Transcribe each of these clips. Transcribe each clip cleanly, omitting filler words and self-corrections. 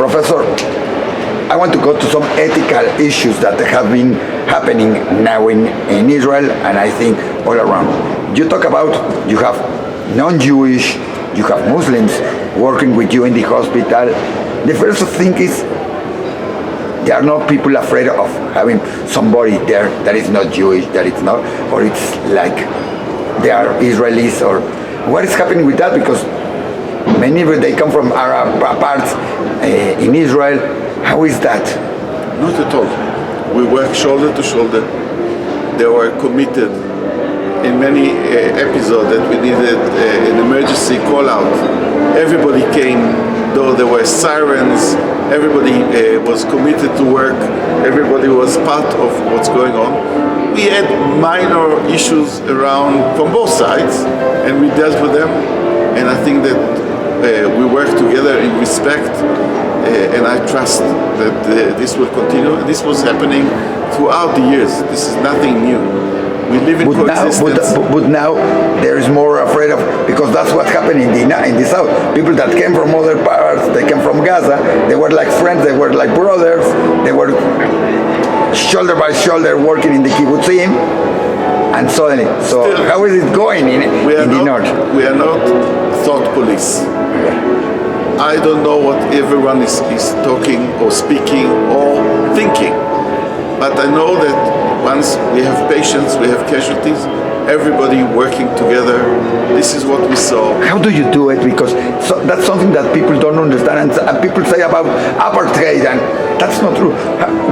Professor, I want to go to some ethical issues that have been happening now in Israel and I think all around. You talk about you have non-Jewish, you have Muslims working with you in the hospital. The first thing is there are no people afraid of having somebody there that is not Jewish, that it's not, or it's like they are Israelis, or what is happening with that? Because many of they come from Arab parts in Israel. How is that? Not at all. We work shoulder to shoulder. They were committed in many episodes that we needed an emergency call out. Everybody came, though there were sirens. Everybody was committed to work. Everybody was part of what's going on. We had minor issues around from both sides, and we dealt with them. And I think that we work together in respect, and I trust that this will continue. And this was happening throughout the years. This is nothing new. We live in coexistence. But now there is more afraid of, because that's what happened in the south. People that came from other parts, they came from Gaza, they were like friends, they were like brothers, they were shoulder by shoulder working in the kibbutzim, and suddenly, so still, how is it going in the north? We are not thought police. I don't know what everyone is talking or speaking or thinking, but I know that once we have patients, we have casualties, everybody working together. This is what we saw. How do you do it? Because that's something that people don't understand, and people say about apartheid, and that's not true.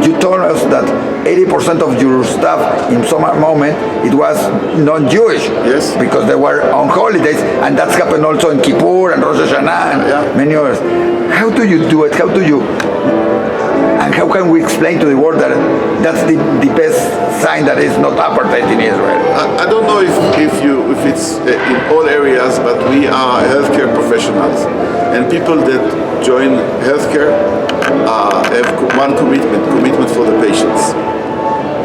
You told us that 80% of your staff in some moment, it was non-Jewish. Yes. Because they were on holidays, and that's happened also in Kippur and Rosh Hashanah and many others. How do you do it? How do you... And how can we explain to the world that that's the best sign that it's not apartheid in Israel? I don't know if it's in all areas, but we are healthcare professionals, and people that join healthcare have one commitment for the patients.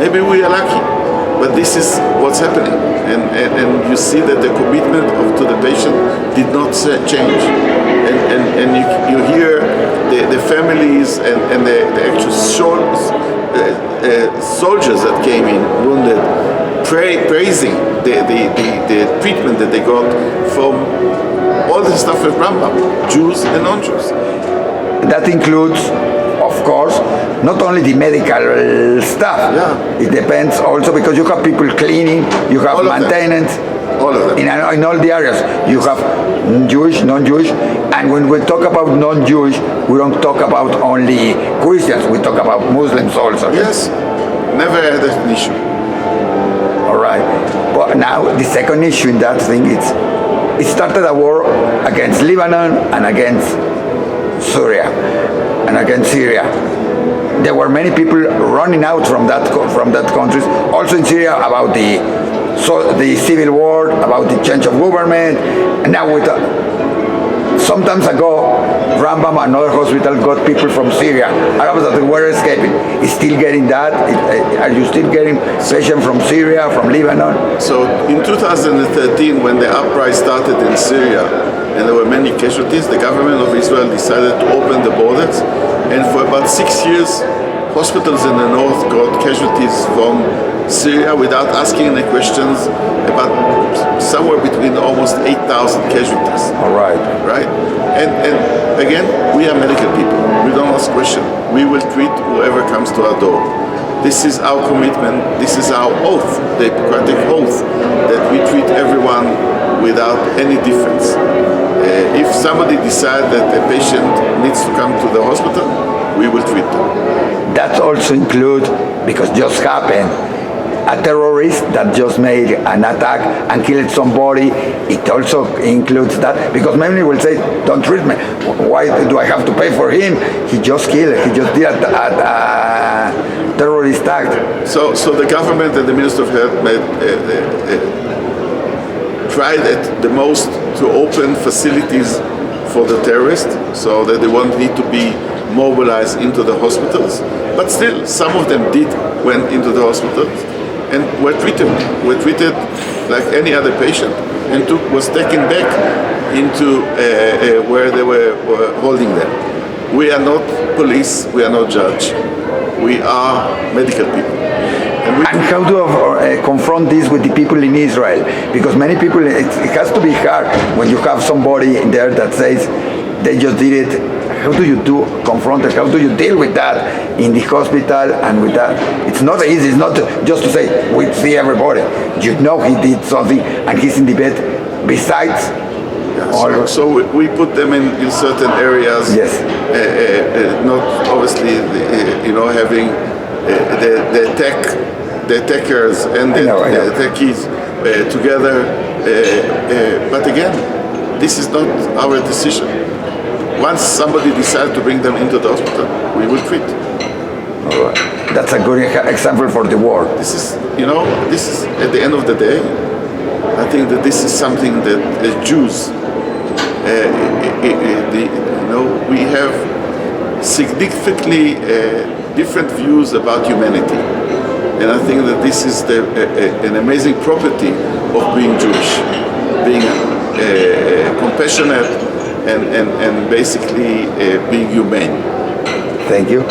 Maybe we are lucky, but this is what's happening, and you see that the commitment to the patient did not change, and you hear the families and the actual soldiers that came in wounded praising the treatment that they got from all the stuff at Rambam, Jews and non-Jews. That includes, of course, not only the medical stuff. Yeah. It depends also because you have people cleaning, you have maintenance. All of them. In all the areas, you have Jewish, non-Jewish, and when we talk about non-Jewish, we don't talk about only Christians, we talk about Muslims also. Yes, never had an issue. All right, but now the second issue in that thing is, it started a war against Lebanon and against Syria and against Syria. There were many people running out from that countries, also in Syria about the civil war, about the change of government, and now sometimes ago, Rambam, another hospital, got people from Syria, Arabs that were escaping. Is still getting that? Are you still getting patients from Syria, from Lebanon? So in 2013, when the uprising started in Syria, and there were many casualties, the government of Israel decided to open the borders, and for about 6 years, hospitals in the north got casualties from Syria without asking any questions, about somewhere between almost 8,000 casualties. All right. Right? And again, we are medical people. We don't ask questions. We will treat whoever comes to our door. This is our commitment. This is our oath, the Hippocratic oath, that we treat everyone without any difference. If somebody decides that a patient needs to come to the hospital, we will treat them. That also includes, because just happened, a terrorist that just made an attack and killed somebody. It also includes that, because many will say, don't treat me. Why do I have to pay for him? He just killed, he just did a terrorist act. So the government and the Minister of Health tried at the most to open facilities for the terrorists so that they won't need to be mobilized into the hospitals. But still, some of them went into the hospitals and were treated like any other patient, and was taken back into where they were holding them. We are not police, we are not judge. We are medical people. And how to confront this with the people in Israel? Because many people, it has to be hard when you have somebody in there that says they just did it. How do you confront it? How do you deal with that in the hospital and with that? It's not easy. It's not just to say, we see everybody. You know he did something and he's in the bed. Besides, so we put them in certain areas. Yes. Not obviously, having the techers and the techies together. But again, this is not our decision. Once somebody decides to bring them into the hospital, we will quit. All right. That's a good example for the world. This is at the end of the day, I think that this is something that as Jews, we have significantly different views about humanity. And I think that this is an amazing property of being Jewish, being compassionate and basically being humane. Thank you.